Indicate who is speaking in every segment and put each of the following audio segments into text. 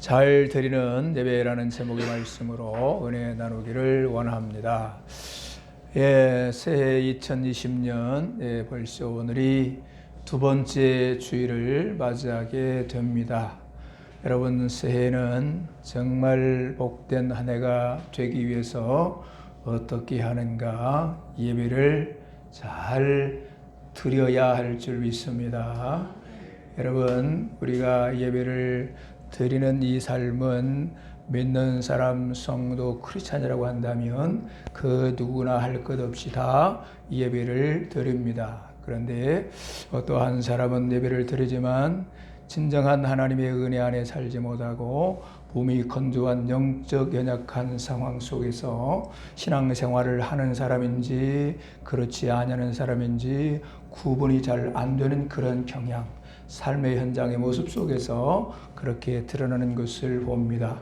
Speaker 1: 잘 드리는 예배라는 제목의 말씀으로 은혜 나누기를 원합니다. 새해 2020년, 벌써 오늘이 두 번째 주일을 맞이하게 됩니다. 여러분, 새해는 정말 복된 한 해가 되기 위해서 어떻게 하는가 예배를 잘 드려야 할 줄 믿습니다. 여러분, 우리가 예배를 드리는 이 삶은 믿는 사람, 성도, 크리스찬이라고 한다면 그 누구나 할 것 없이 다 예배를 드립니다. 그런데 어떠한 사람은 예배를 드리지만 진정한 하나님의 은혜 안에 살지 못하고 몸이 건조한 영적 연약한 상황 속에서 신앙생활을 하는 사람인지 그렇지 아니하는 사람인지 구분이 잘 안 되는 그런 경향, 삶의 현장의 모습 속에서 그렇게 드러나는 것을 봅니다.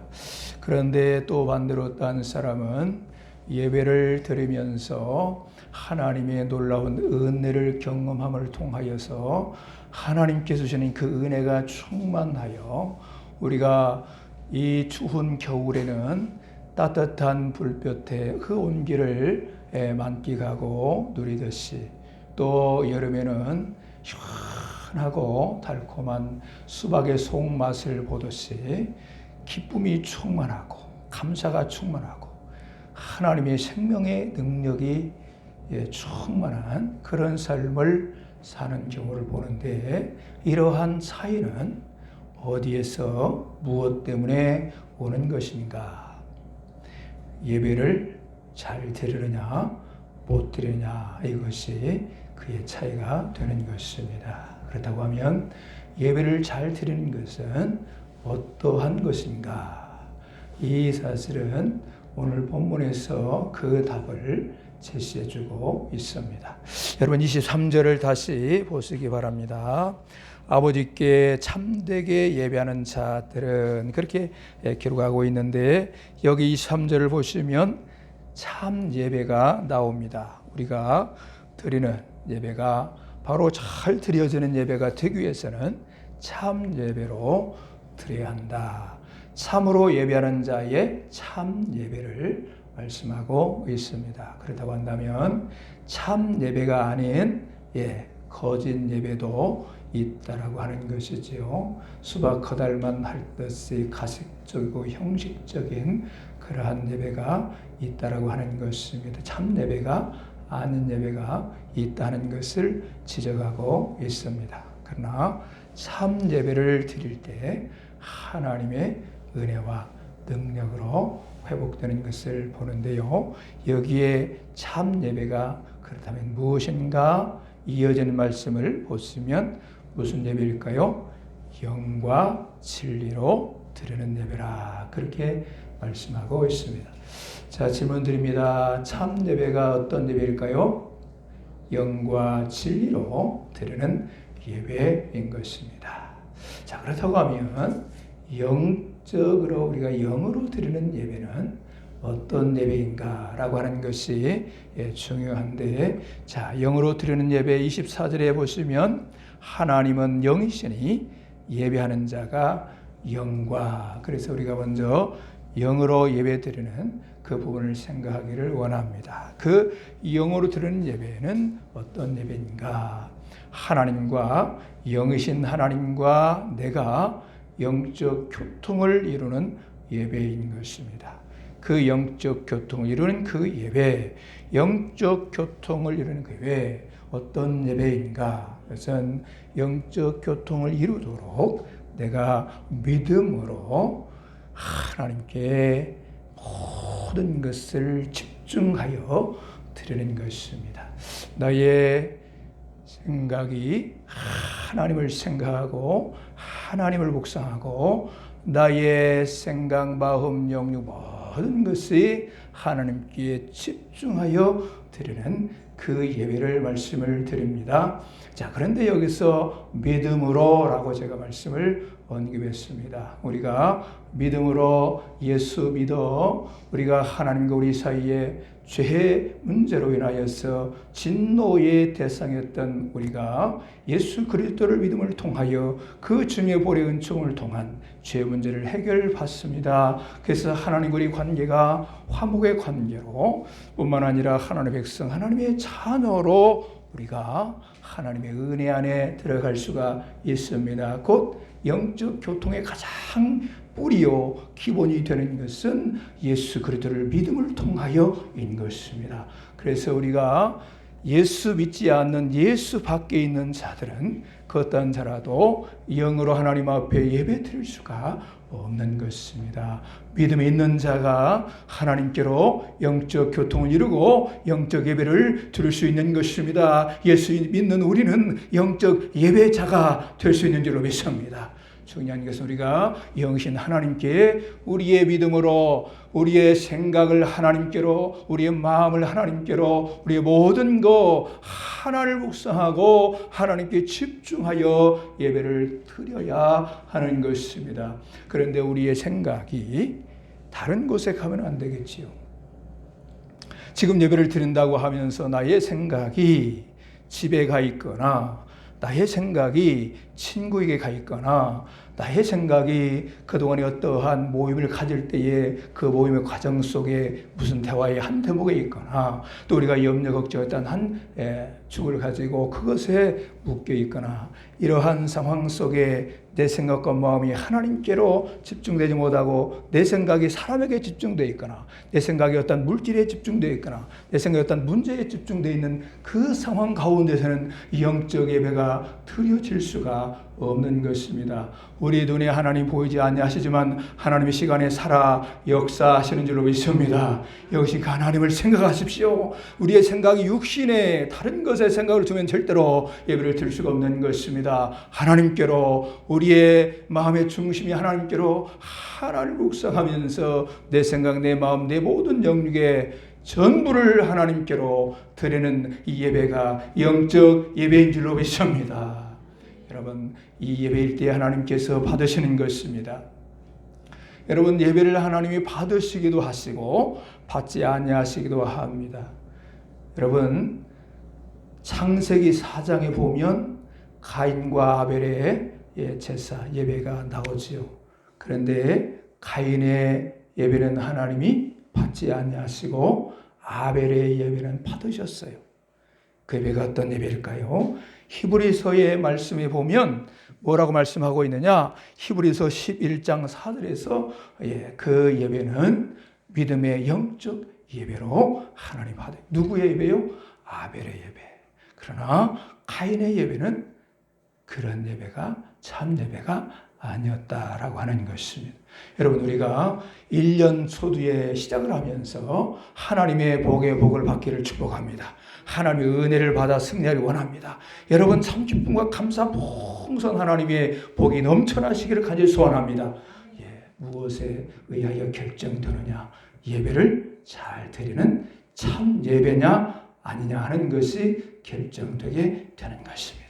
Speaker 1: 그런데 또 반대로 어떤 사람은 예배를 드리면서 하나님의 놀라운 은혜를 경험함을 통하여서 하나님께서 주시는 그 은혜가 충만하여 우리가 이 추운 겨울에는 따뜻한 불볕에 그 온기를 만끽하고 누리듯이 또 여름에는 시원하고 달콤한 수박의 속맛을 보듯이 기쁨이 충만하고 감사가 충만하고 하나님의 생명의 능력이 충만한 그런 삶을 사는 경우를 보는데, 이러한 차이는 어디에서 무엇 때문에 오는 것인가? 예배를 잘 드리느냐 못 드리느냐, 이것이 그의 차이가 되는 것입니다. 그렇다고 하면 예배를 잘 드리는 것은 어떠한 것인가? 이 사실은 오늘 본문에서 그 답을 제시해주고 있습니다. 여러분, 23절을 다시 보시기 바랍니다. 아버지께 참되게 예배하는 자들은, 그렇게 기록하고 있는데 여기 23절을 보시면 참 예배가 나옵니다. 우리가 드리는 예배가 바로 잘 드려지는 예배가 되기 위해서는 참 예배로 드려야 한다. 참으로 예배하는 자의 참 예배를 말씀하고 있습니다. 그렇다고 한다면 참 예배가 아닌 거짓 예배도 있다라고 하는 것이지요. 수박 커달만 할 듯이 가식적이고 형식적인 그러한 예배가 있다라고 하는 것입니다. 참 예배가 아닌 예배가 있다는 것을 지적하고 있습니다. 그러나 참 예배를 드릴 때 하나님의 은혜와 능력으로 회복되는 것을 보는데요. 여기에 참 예배가 그렇다면 무엇인가? 이어지는 말씀을 보시면 무슨 예배일까요? 영과 진리로 드리는 예배라, 그렇게 말씀하고 있습니다. 자, 질문 드립니다. 참 예배가 어떤 예배일까요? 영과 진리로 드리는 예배인 것입니다. 자, 그렇다고 하면 영적으로 우리가 영으로 드리는 예배는 어떤 예배인가라고 하는 것이 중요한데, 자, 영으로 드리는 예배 24절에 보시면 하나님은 영이시니 예배하는 자가 영과, 그래서 우리가 먼저 영으로 예배 드리는 그 부분을 생각하기를 원합니다. 그 영으로 드리는 예배는 어떤 예배인가? 하나님과, 영이신 하나님과 내가 영적 교통을 이루는 예배인 것입니다. 그 영적 교통을 이루는 그 예배, 영적 교통을 이루는 그 예배, 어떤 예배인가? 그것은 영적 교통을 이루도록 내가 믿음으로 하나님께 모든 것을 집중하여 드리는 것입니다. 나의 생각이 하나님을 생각하고 하나님을 묵상하고 나의 생각, 마음, 영육 모든 것이 하나님께 집중하여 드리는 그 예배를 말씀을 드립니다. 자, 그런데 여기서 믿음으로라고 제가 말씀을 언급했습니다. 우리가 믿음으로 예수 믿어 우리가 하나님과 우리 사이에 죄의 문제로 인하여서 진노의 대상이었던 우리가 예수 그리스도를 믿음을 통하여 그 중의 보혈의 은총을 통한 죄의 문제를 해결받습니다. 그래서 하나님과 우리 관계가 화목의 관계로 뿐만 아니라 하나님의 백성, 하나님의 자녀로 우리가 하나님의 은혜 안에 들어갈 수가 있습니다. 곧 영적 교통의 가장 뿌리요 기본이 되는 것은 예수 그리스도를 믿음을 통하여인 것입니다. 그래서 우리가 예수 믿지 않는 예수 밖에 있는 자들은 그 어떤 자라도 영으로 하나님 앞에 예배 드릴 수가 없는 것입니다. 믿음이 있는 자가 하나님께로 영적 교통을 이루고 영적 예배를 드릴 수 있는 것입니다. 예수 믿는 우리는 영적 예배자가 될 수 있는 줄로 믿습니다. 중요한 것은 우리가 영신 하나님께 우리의 믿음으로 우리의 생각을 하나님께로 우리의 마음을 하나님께로 우리의 모든 것 하나를 묵상하고 하나님께 집중하여 예배를 드려야 하는 것입니다. 그런데 우리의 생각이 다른 곳에 가면 안 되겠지요. 지금 예배를 드린다고 하면서 나의 생각이 집에 가 있거나 나의 생각이 친구에게 가 있거나 나의 생각이 그동안에 어떠한 모임을 가질 때에 그 모임의 과정 속에 무슨 대화의 한 대목에 있거나 또 우리가 염려 걱정했던 한 축을 가지고 그것에 묶여 있거나 이러한 상황 속에 내 생각과 마음이 하나님께로 집중되지 못하고 내 생각이 사람에게 집중되어 있거나 내 생각이 어떤 물질에 집중되어 있거나 내 생각이 어떤 문제에 집중되어 있는 그 상황 가운데서는 영적 예배가 드려질 수가 없는 것입니다. 우리 눈에 하나님 보이지 아니하시지만 하나님의 시간에 살아 역사하시는 줄로 믿습니다. 역시 그 하나님을 생각하십시오. 우리의 생각이 육신에 다른 것에 생각을 두면 절대로 예배를 드릴 수가 없는 것입니다. 하나님께로 우리의 마음의 중심이 하나님께로 하나를 묵상하면서 내 생각, 내 마음, 내 모든 영역에 전부를 하나님께로 드리는 이 예배가 영적 예배인 줄로 믿습니다. 여러분, 이 예배일 때 하나님께서 받으시는 것입니다. 여러분, 예배를 하나님이 받으시기도 하시고 받지 아니하시기도 합니다. 여러분, 창세기 4장에 보면 가인과 아벨의 제사 예배가 나오지요. 그런데 가인의 예배는 하나님이 받지 아니하시고 아벨의 예배는 받으셨어요. 그 예배가 어떤 예배일까요? 히브리서의 말씀에 보면 뭐라고 말씀하고 있느냐? 히브리서 11장 4절에서 그 예배는 믿음의 영적 예배로 하나님 받아요. 누구의 예배요? 아벨의 예배. 그러나 가인의 예배는 그런 예배가 참 예배가 아니었다라고 하는 것입니다. 여러분, 우리가 1년 초두에 시작을 하면서 하나님의 복의 복을 받기를 축복합니다. 하나님의 은혜를 받아 승리하길 원합니다. 여러분, 참 기쁨과 감사 풍성한 하나님의 복이 넘쳐나시기를 간절히 소원합니다. 무엇에 의하여 결정되느냐? 예배를 잘 드리는 참 예배냐 아니냐 하는 것이 결정되게 되는 것입니다.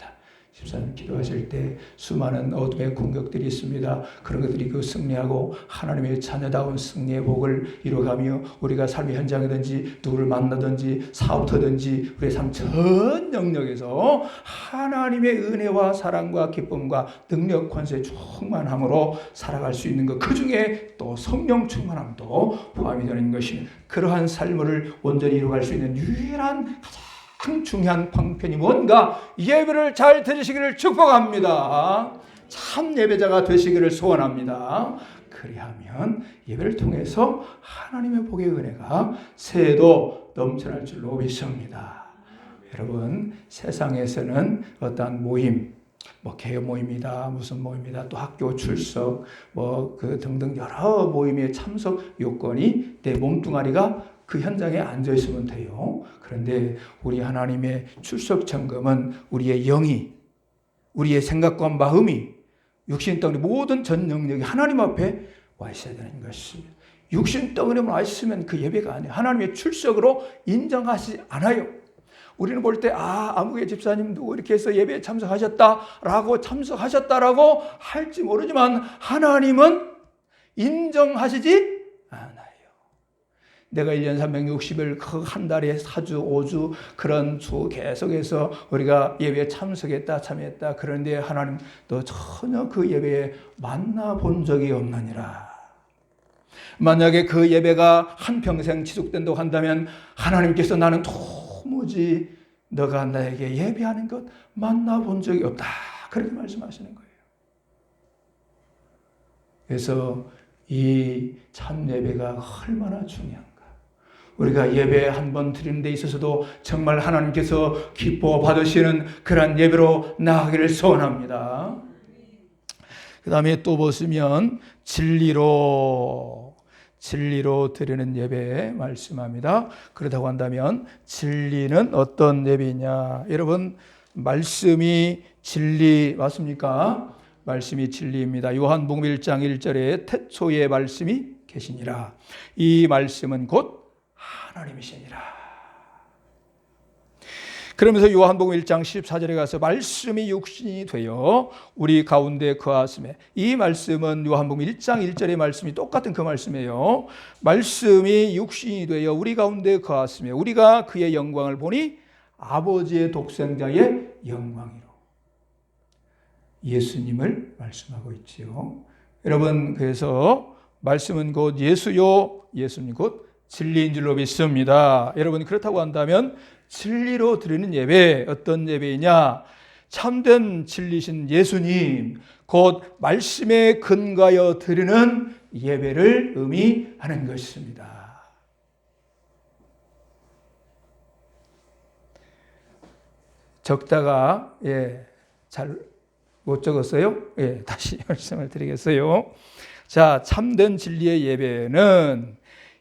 Speaker 1: 집사님 기도하실 때 수많은 어둠의 공격들이 있습니다. 그런 것들이 그 승리하고 하나님의 자녀다운 승리의 복을 이루어가며 우리가 삶의 현장이든지 누구를 만나든지 사업터든지 우리의 삶 전 영역에서 하나님의 은혜와 사랑과 기쁨과 능력 권세 충만함으로 살아갈 수 있는 것, 그 중에 또 성령 충만함도 포함이 되는 것이 그러한 삶을 온전히 이루어갈 수 있는 유일한 가장 중요한 방편이 뭔가? 예배를 잘 드리시기를 축복합니다. 참 예배자가 되시기를 소원합니다. 그리하면 예배를 통해서 하나님의 복의 은혜가 새해도 넘쳐날 줄로 믿습니다. 여러분, 세상에서는 어떠한 모임, 개회 모임이다, 무슨 모임이다, 또 학교 출석, 그 등등 여러 모임에 참석 요건이 내 몸뚱아리가 그 현장에 앉아 있으면 돼요. 그런데 우리 하나님의 출석 점검은 우리의 영이, 우리의 생각과 마음이 육신 덩어리 모든 전 영역이 하나님 앞에 와 있어야 되는 것입니다. 육신 덩어리만 와 있으면 그 예배가 아니에요. 하나님의 출석으로 인정하지 않아요. 우리는 볼 때 아무개 집사님 누구 이렇게 해서 예배에 참석하셨다라고 할지 모르지만 하나님은 인정하시지 않아요. 내가 1년 360일 그 한 달에 4주, 5주 그런 주 계속해서 우리가 예배에 참여했다. 그런데 하나님 너 전혀 그 예배에 만나본 적이 없느니라. 만약에 그 예배가 한평생 지속된다고 한다면 하나님께서 나는 도무지 너가 나에게 예배하는 것 만나본 적이 없다. 그렇게 말씀하시는 거예요. 그래서 이 참 예배가 얼마나 중요한가. 우리가 예배 한 번 드리는 데 있어서도 정말 하나님께서 기뻐 받으시는 그런 예배로 나아가기를 소원합니다. 그 다음에 또 보시면 진리로 드리는 예배 말씀합니다. 그렇다고 한다면 진리는 어떤 예배냐? 여러분 말씀이 진리 맞습니까? 말씀이 진리입니다. 요한복음 1장 1절에 태초에 말씀이 계시니라. 이 말씀은 곧 하나님이시니라. 그러면서 요한복음 1장 14절에 가서 말씀이 육신이 되어 우리 가운데 거하심에, 이 말씀은 요한복음 1장 1절의 말씀이 똑같은 그 말씀이에요. 말씀이 육신이 되어 우리 가운데 거하심에 우리가 그의 영광을 보니 아버지의 독생자의 영광이로. 예수님을 말씀하고 있지요. 여러분 그래서 말씀은 곧 예수요, 예수님 곧 진리인 줄로 믿습니다. 여러분 그렇다고 한다면 진리로 드리는 예배, 어떤 예배이냐? 참된 진리신 예수님, 곧 말씀에 근거하여 드리는 예배를 의미하는 것입니다. 적다가 잘 못 적었어요? 다시 말씀을 드리겠어요. 자, 참된 진리의 예배는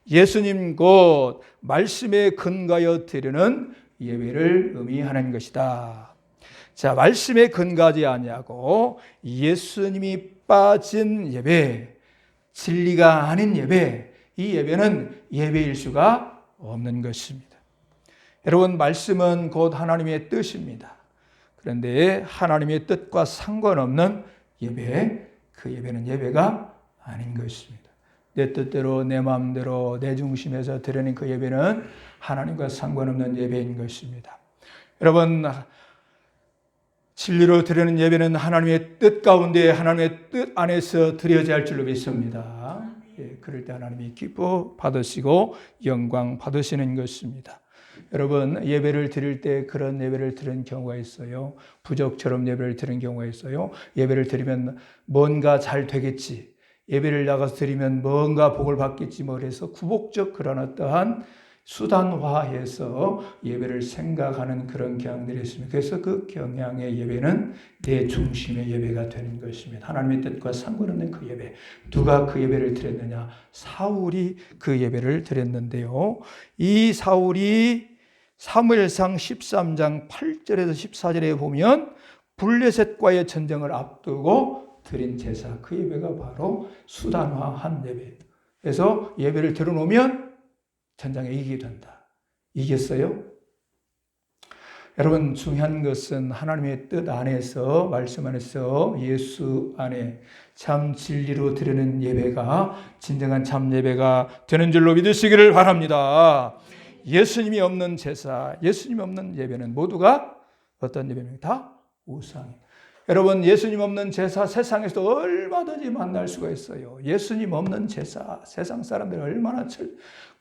Speaker 1: 예수님 곧 말씀에 근거하여 드리는 예배를 의미하는 것이다. 자, 말씀에 근거하지 아니하고 예수님이 빠진 예배, 진리가 아닌 예배, 이 예배는 예배일 수가 없는 것입니다. 여러분 말씀은 곧 하나님의 뜻입니다. 그런데 하나님의 뜻과 상관없는 예배, 그 예배는 예배가 아닌 것입니다. 내 뜻대로 내 마음대로 내 중심에서 드리는 그 예배는 하나님과 상관없는 예배인 것입니다. 여러분 진리로 드리는 예배는 하나님의 뜻 가운데 하나님의 뜻 안에서 드려져야 할 줄로 믿습니다. 그럴 때 하나님이 기뻐 받으시고 영광 받으시는 것입니다. 여러분 예배를 드릴 때 그런 예배를 드리는 경우가 있어요. 부적처럼 예배를 드리는 경우가 있어요. 예배를 드리면 뭔가 잘 되겠지, 예배를 나가서 드리면 뭔가 복을 받겠지, 그래서 구복적 그런 어떠한 수단화해서 예배를 생각하는 그런 경향들이 있습니다. 그래서 그 경향의 예배는 내 중심의 예배가 되는 것입니다. 하나님의 뜻과 상관없는 그 예배. 누가 그 예배를 드렸느냐? 사울이 그 예배를 드렸는데요. 이 사울이 사무엘상 13장 8절에서 14절에 보면 블레셋과의 전쟁을 앞두고 드린 제사, 그 예배가 바로 수단화한 예배. 그래서 예배를 드려놓으면 전장에 이기게 된다. 이겼어요? 여러분 중요한 것은 하나님의 뜻 안에서, 말씀 안에서, 예수 안에 참 진리로 드리는 예배가 진정한 참 예배가 되는 줄로 믿으시기를 바랍니다. 예수님이 없는 제사, 예수님이 없는 예배는 모두가 어떤 예배입니까? 다 우상입니다. 여러분 예수님 없는 제사 세상에서 얼마든지 만날 수가 있어요. 예수님 없는 제사, 세상 사람들이 얼마나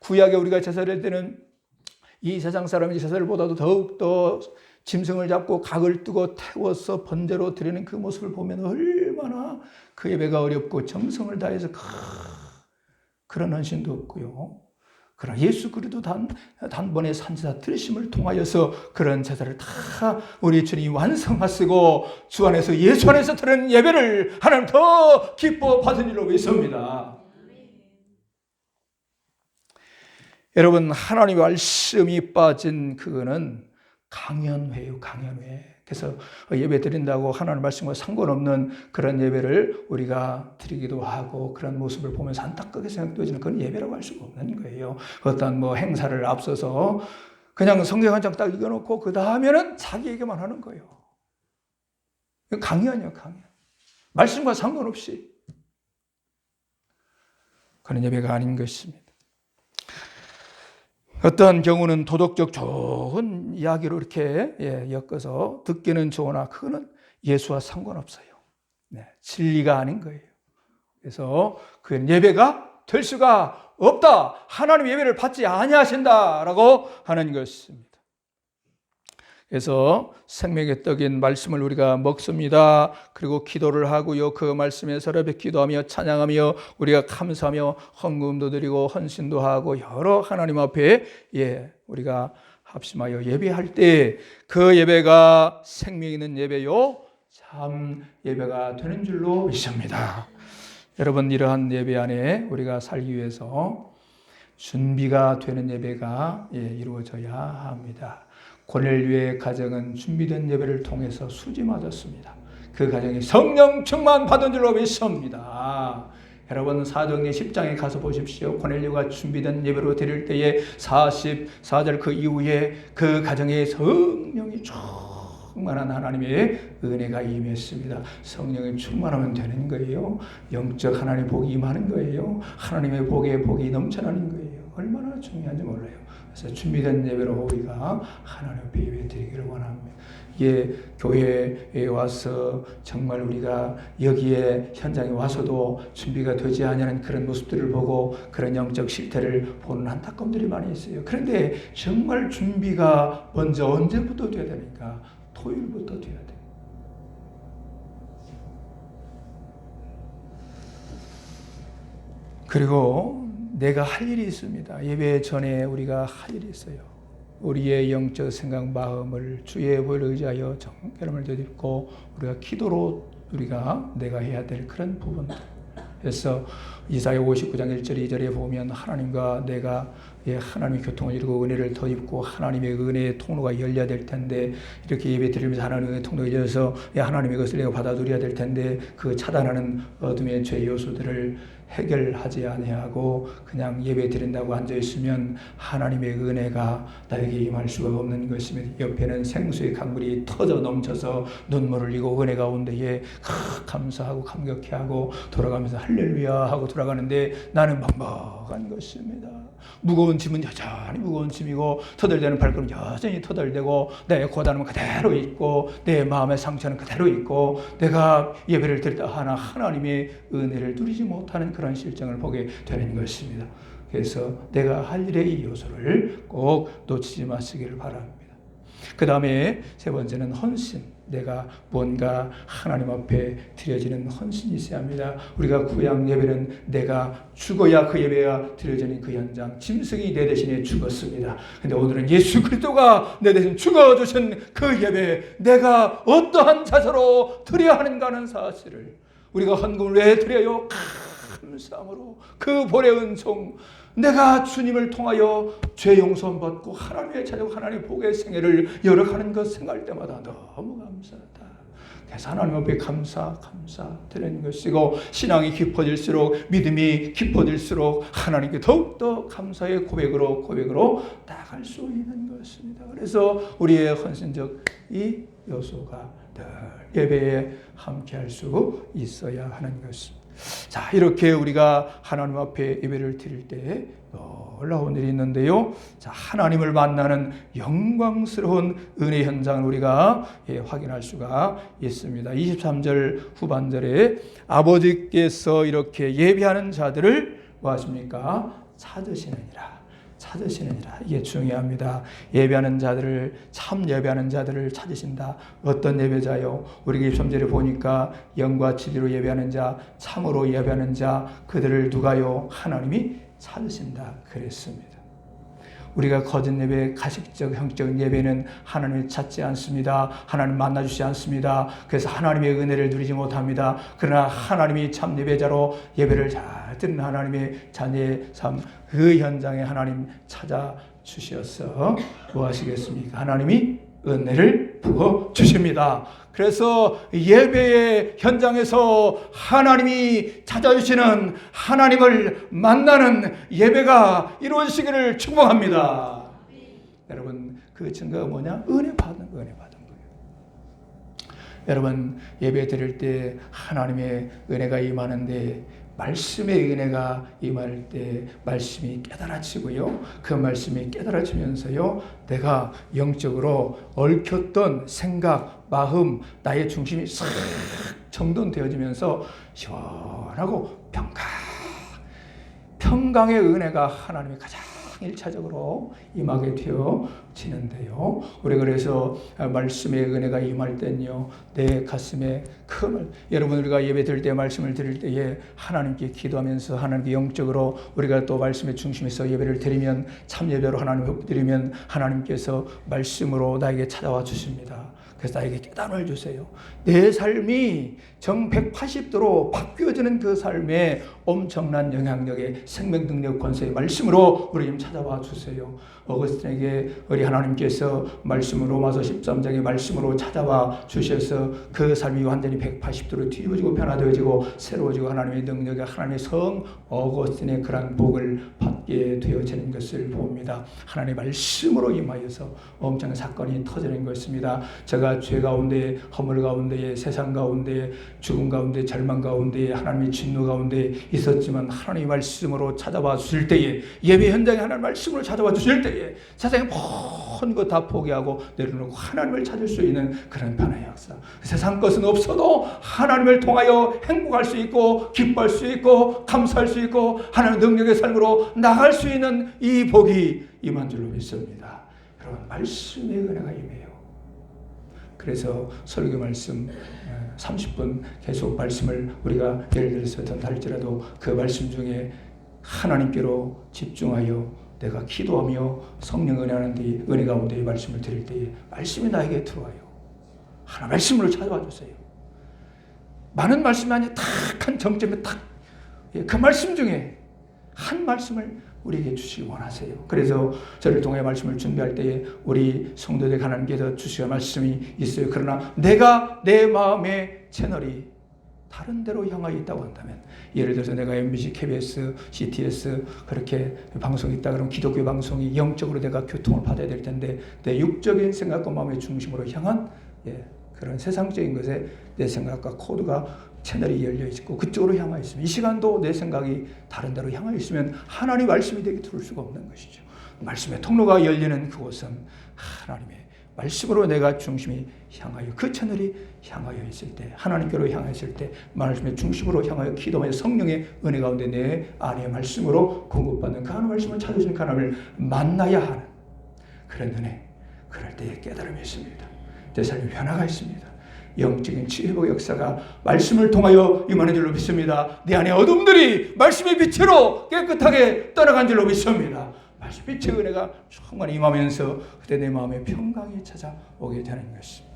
Speaker 1: 구약에 우리가 제사를 할 때는 이 세상 사람이 제사를 보다도 더욱더 짐승을 잡고 각을 뜨고 태워서 번제로 드리는 그 모습을 보면 얼마나 그 예배가 어렵고 정성을 다해서 그런 헌신도 없고요. 그러나 예수 그리스도 단번에 산제사 들으심을 통하여서 그런 제사를 다 우리 주님이 완성하시고 주 안에서 예수 안에서 드리는 예배를 하나님 더 기뻐 받은 일로 믿습니다. 여러분 하나님의 말씀이 빠진 그거는 강연회요, 강연회. 그래서 예배 드린다고 하나님 말씀과 상관없는 그런 예배를 우리가 드리기도 하고 그런 모습을 보면서 안타깝게 생각되지는 그건 예배라고 할 수가 없는 거예요. 어떤 행사를 앞서서 그냥 성경 한 장 딱 읽어놓고 그 다음에는 자기 얘기만 하는 거예요. 강의 아니에요, 강의. 말씀과 상관없이. 그런 예배가 아닌 것입니다. 어떤 경우는 도덕적 좋은 이야기로 이렇게 엮어서 듣기는 좋으나 그거는 예수와 상관없어요. 진리가 아닌 거예요. 그래서 그 예배가 될 수가 없다. 하나님 예배를 받지 아니하신다라고 하는 것입니다. 그래서 생명의 떡인 말씀을 우리가 먹습니다. 그리고 기도를 하고요. 그 말씀에 서럽게 기도하며 찬양하며 우리가 감사하며 헌금도 드리고 헌신도 하고 여러 하나님 앞에 우리가 합심하여 예배할 때 그 예배가 생명 있는 예배요. 참 예배가 되는 줄로 믿습니다. 여러분, 이러한 예배 안에 우리가 살기 위해서 준비가 되는 예배가 이루어져야 합니다. 고넬료의 가정은 준비된 예배를 통해서 수지 맞았습니다. 그 가정이 성령 충만 받은 줄로 믿습니다. 여러분, 사도행전 10장에 가서 보십시오. 고넬료가 준비된 예배로 드릴 때에 44절 그 이후에 그 가정에 성령이 충만한 하나님의 은혜가 임했습니다. 성령이 충만하면 되는 거예요. 영적 하나님의 복이 임하는 거예요. 하나님의 복이 넘쳐나는 거예요. 얼마나 중요한지 몰라요. 그래서 준비된 예배로 우리가 하나님 앞에 예배 드리기를 원합니다. 교회에 와서 정말 우리가 여기에 현장에 와서도 준비가 되지 않는 그런 모습들을 보고 그런 영적 실태를 보는 안타까움들이 많이 있어요. 그런데 정말 준비가 먼저 언제부터 돼야 되니까 토요일부터 돼야 돼요. 그리고 내가 할 일이 있습니다. 예배 전에 우리가 할 일이 있어요. 우리의 영적 생각, 마음을 주의 보혈을 의지하여 정결함을 되짚고 우리가 기도로 내가 해야 될 그런 부분들. 그래서 이사야 59장 1절 2절에 보면 하나님과 내가 하나님의 교통을 이루고 은혜를 더 입고 하나님의 은혜의 통로가 열려야 될 텐데 이렇게 예배 드리면서 하나님의 통로가 열려서 하나님의 것을 내가 받아 누려야 될 텐데 그 차단하는 어둠의 죄 요소들을 해결하지 아니하고 그냥 예배 드린다고 앉아있으면 하나님의 은혜가 나에게 임할 수가 없는 것이며 옆에는 생수의 강물이 터져 넘쳐서 눈물을 흘리고 은혜 가운데에 감사하고 감격해하고 돌아가면서 할렐루야 하고 돌아가는데 나는 먹먹한 것입니다. 무거운 짐은 여전히 무거운 짐이고 터덜대는 발걸음 여전히 터덜대고 내 고단함은 그대로 있고 내 마음의 상처는 그대로 있고 내가 예배를 드릴 때 하나님의 은혜를 누리지 못하는 그런 실정을 보게 되는 것입니다. 그래서 내가 할 일의 이 요소를 꼭 놓치지 마시기를 바랍니다. 그 다음에 세 번째는 헌신. 내가 뭔가 하나님 앞에 드려지는 헌신이 있어야 합니다. 우리가 구약 예배는 내가 죽어야 그 예배가 드려지는 그 현장, 짐승이 내 대신에 죽었습니다. 근데 오늘은 예수 그리스도가 내 대신 죽어주신 그 예배, 내가 어떠한 자세로 드려야 하는가 하는 사실을 우리가 헌금을 왜 드려요? 감사함으로 그 보혜의 은총, 내가 주님을 통하여 죄 용서 받고 하나님의 자녀 하나님의 복의 생애를 열어가는 것 생각할 때마다 너무 감사하다. 그래서 하나님 앞에 감사 드리는 것이고 신앙이 깊어질수록 믿음이 깊어질수록 하나님께 더욱더 감사의 고백으로 나아갈 수 있는 것입니다. 그래서 우리의 헌신적 이 요소가 늘 예배에 함께할 수 있어야 하는 것입니다. 자, 이렇게 우리가 하나님 앞에 예배를 드릴 때 놀라운 일이 있는데요. 자, 하나님을 만나는 영광스러운 은혜 현장을 우리가 확인할 수가 있습니다. 23절 후반절에 아버지께서 이렇게 예배하는 자들을 뭐 하십니까? 찾으시느니라. 이게 중요합니다. 예배하는 자들을, 참 예배하는 자들을 찾으신다. 어떤 예배자요? 우리가 23절에 보니까 영과 진리로 예배하는 자, 참으로 예배하는 자, 그들을 누가요? 하나님이 찾으신다 그랬습니다. 우리가 거짓 예배, 가식적, 형적 예배는 하나님을 찾지 않습니다. 하나님 만나주지 않습니다. 그래서 하나님의 은혜를 누리지 못합니다. 그러나 하나님이 참 예배자로 예배를 잘 드리는 하나님의 자녀의 삶, 그 현장에 하나님 찾아주셔서 뭐 하시겠습니까? 하나님이 은혜를 부어주십니다. 그래서 예배의 현장에서 하나님이 찾아주시는 하나님을 만나는 예배가 이루어지기를 축복합니다. 여러분 그 증거가 뭐냐? 은혜 받은 거예요. 여러분 예배 드릴 때 하나님의 은혜가 임하는데 말씀의 은혜가 임할 때 말씀이 깨달아지고요. 그 말씀이 깨달아지면서요. 내가 영적으로 얽혔던 생각, 마음, 나의 중심이 싹 정돈되어지면서 시원하고 평강의 은혜가 하나님의 가장 1차적으로 임하게 되어지는데요. 우리 그래서 말씀의 은혜가 임할 때는요, 내 가슴에 여러분 우리가 예배 드릴 때 말씀을 드릴 때에 하나님께 기도하면서 하나님께 영적으로 우리가 또 말씀의 중심에서 예배를 드리면 참 예배로 하나님을 드리면 하나님께서 말씀으로 나에게 찾아와 주십니다. 그래서 나에게 깨달음을 주세요. 내 삶이 정 180도로 바뀌어지는 그 삶에 엄청난 영향력의 생명 능력 권세의 말씀으로 우리 좀 찾아와 주세요. 어거스틴에게 우리 하나님께서 말씀으로 로마서 13장의 말씀으로 찾아와 주셔서 그 삶이 완전히 180도로 뒤집어지고 변화되어지고 새로워지고 하나님의 능력이 하나님의 성 어거스틴의 그런 복을 받게 되어지는 것을 봅니다. 하나님의 말씀으로 임하여서 엄청난 사건이 터지는 것입니다. 제가 죄 가운데 허물 가운데 세상 가운데 죽음 가운데 절망 가운데 하나님의 진노 가운데 있었지만 하나님의 말씀으로 찾아와 주실 때에 예배 현장에 하나님의 말씀으로 찾아와 주실 때에 세상의 모든 것 다 포기하고 내려놓고 하나님을 찾을 수 있는 그런 변화의 역사. 세상 것은 없어도 하나님을 통하여 행복할 수 있고 기뻐할 수 있고 감사할 수 있고 하나님의 능력의 삶으로 나갈 수 있는 이 복이 임한 줄로 믿습니다. 여러분 말씀의 은혜가 임해요. 그래서 설교 말씀 30분 계속 말씀을 우리가 예를 들어서 전달할지라도 그 말씀 중에 하나님께로 집중하여 내가 기도하며 성령 은혜하는데 은혜 가운데 이 말씀을 드릴 때에 말씀이 나에게 들어와요. 하나 말씀으로 찾아와 주세요. 많은 말씀이 아니라 딱 한 정점에 그 말씀 중에 한 말씀을 우리에게 주시기 원하세요. 그래서 저를 통해 말씀을 준비할 때에 우리 성도들 하나님께서 주시는 말씀이 있어요. 그러나 내가 내 마음의 채널이 다른 데로 향하여 있다고 한다면 예를 들어서 내가 MBC, KBS, CTS 그렇게 방송이 있다 그러면 기독교 방송이 영적으로 내가 교통을 받아야 될 텐데 내 육적인 생각과 마음의 중심으로 향한 그런 세상적인 것에 내 생각과 코드가 채널이 열려 있고 그쪽으로 향하여 있으면 이 시간도 내 생각이 다른 데로 향하여 있으면 하나님의 말씀이 되게 들을 수가 없는 것이죠. 말씀의 통로가 열리는 그곳은 하나님의 말씀으로 내가 중심이 향하여 그 채널이 향하여 있을 때 하나님께로 향하였을 때 말씀의 중심으로 향하여 기도하여 성령의 은혜 가운데 내 안에 말씀으로 공급받는 그 하나님의 말씀을 찾으시는 그 하나님을 만나야 하는 그런 은혜 그럴 때의 깨달음이 있습니다. 내 삶에 변화가 있습니다. 영적인 치유의 역사가 말씀을 통하여 임하는 줄로 믿습니다. 내 안에 어둠들이 말씀의 빛으로 깨끗하게 떠나간 줄로 믿습니다. 말씀 빛의 은혜가 정말 임하면서 그때 내 마음에 평강이 찾아오게 되는 것입니다.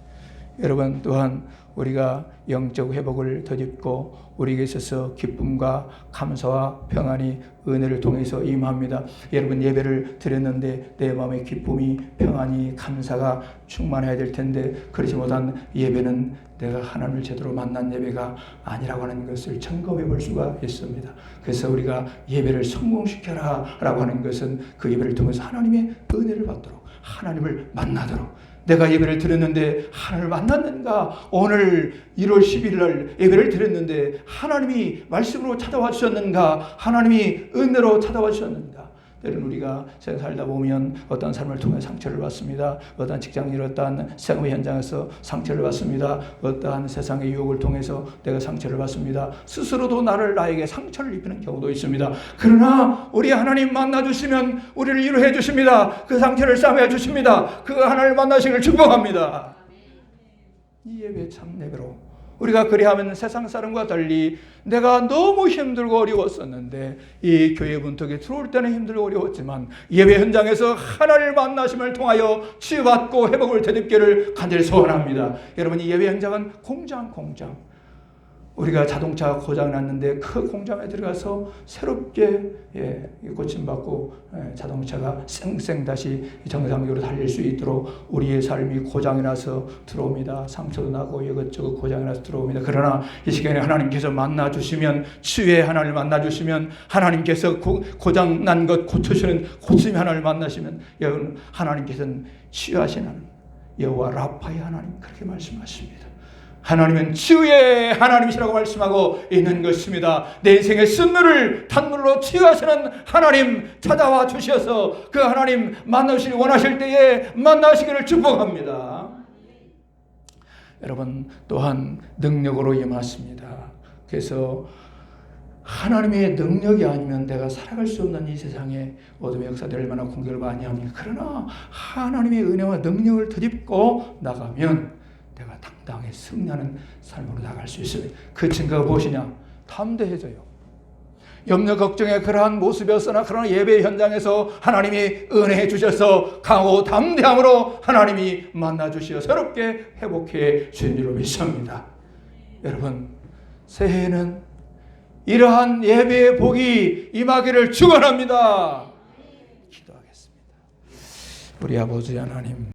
Speaker 1: 여러분 또한 우리가 영적 회복을 덧입고 우리에게 있어서 기쁨과 감사와 평안이 은혜를 통해서 임합니다. 여러분 예배를 드렸는데 내 마음에 기쁨이 평안이 감사가 충만해야 될 텐데 그렇지 못한 예배는 내가 하나님을 제대로 만난 예배가 아니라고 하는 것을 점검해 볼 수가 있습니다. 그래서 우리가 예배를 성공시켜라 라고 하는 것은 그 예배를 통해서 하나님의 은혜를 받도록 하나님을 만나도록 내가 예배를 드렸는데 하나님을 만났는가? 오늘 1월 11일 날 예배를 드렸는데 하나님이 말씀으로 찾아와 주셨는가? 하나님이 은혜로 찾아와 주셨는가? 때로는 우리가 세상 살다 보면 어떤 삶을 통해 상처를 받습니다. 어떤 직장일 어떠한 생업 현장에서 상처를 받습니다. 어떠한 세상의 유혹을 통해서 내가 상처를 받습니다. 스스로도 나에게 상처를 입히는 경우도 있습니다. 그러나 우리 하나님 만나주시면 우리를 위로해 주십니다. 그 상처를 싸매어 주십니다. 그 하나님을 만나시기를 축복합니다. 이 예배 참 예배로 우리가 그리하면 세상 사람과 달리 내가 너무 힘들고 어려웠었는데 이 교회 문턱에 들어올 때는 힘들고 어려웠지만 예배 현장에서 하나님을 만나심을 통하여 치유받고 회복을 되찾기를 간절히 소원합니다. 여러분 이 예배 현장은 공장 우리가 자동차가 고장났는데 그 공장에 들어가서 새롭게 고침받고 자동차가 쌩쌩 다시 정상적으로 달릴 수 있도록 우리의 삶이 고장이 나서 들어옵니다. 상처도 나고 이것저것 고장이 나서 들어옵니다. 그러나 이 시간에 하나님께서 만나주시면, 치유의 하나님을 만나주시면, 하나님께서 고장난 것 고쳐주시는 고침의 하나님을 만나시면, 여러분, 하나님께서는 치유하시는 하나님, 여호와 라파의 하나님, 그렇게 말씀하십니다. 하나님은 치유의 하나님이시라고 말씀하고 있는 것입니다. 내 인생의 쓴물을 단물로 치유하시는 하나님 찾아와 주셔서 그 하나님 만나시길 원하실 때에 만나시기를 축복합니다. 여러분, 또한 능력으로 임하십니다. 그래서 하나님의 능력이 아니면 내가 살아갈 수 없는 이 세상에 어둠의 역사들 얼마나 공격을 많이 합니까? 그러나 하나님의 은혜와 능력을 덧입고 나가면 내가 당당하게 승리하는 삶으로 나갈 수 있습니다. 그 증거가 무엇이냐? 담대해져요. 염려 걱정의 그러한 모습이었으나 그러나 예배 현장에서 하나님이 은혜해 주셔서 강하고 담대함으로 하나님이 만나 주시어 새롭게 회복해 주신 줄로 믿습니다. 여러분, 새해에는 이러한 예배의 복이 임하기를 축원합니다. 기도하겠습니다. 우리 아버지 하나님,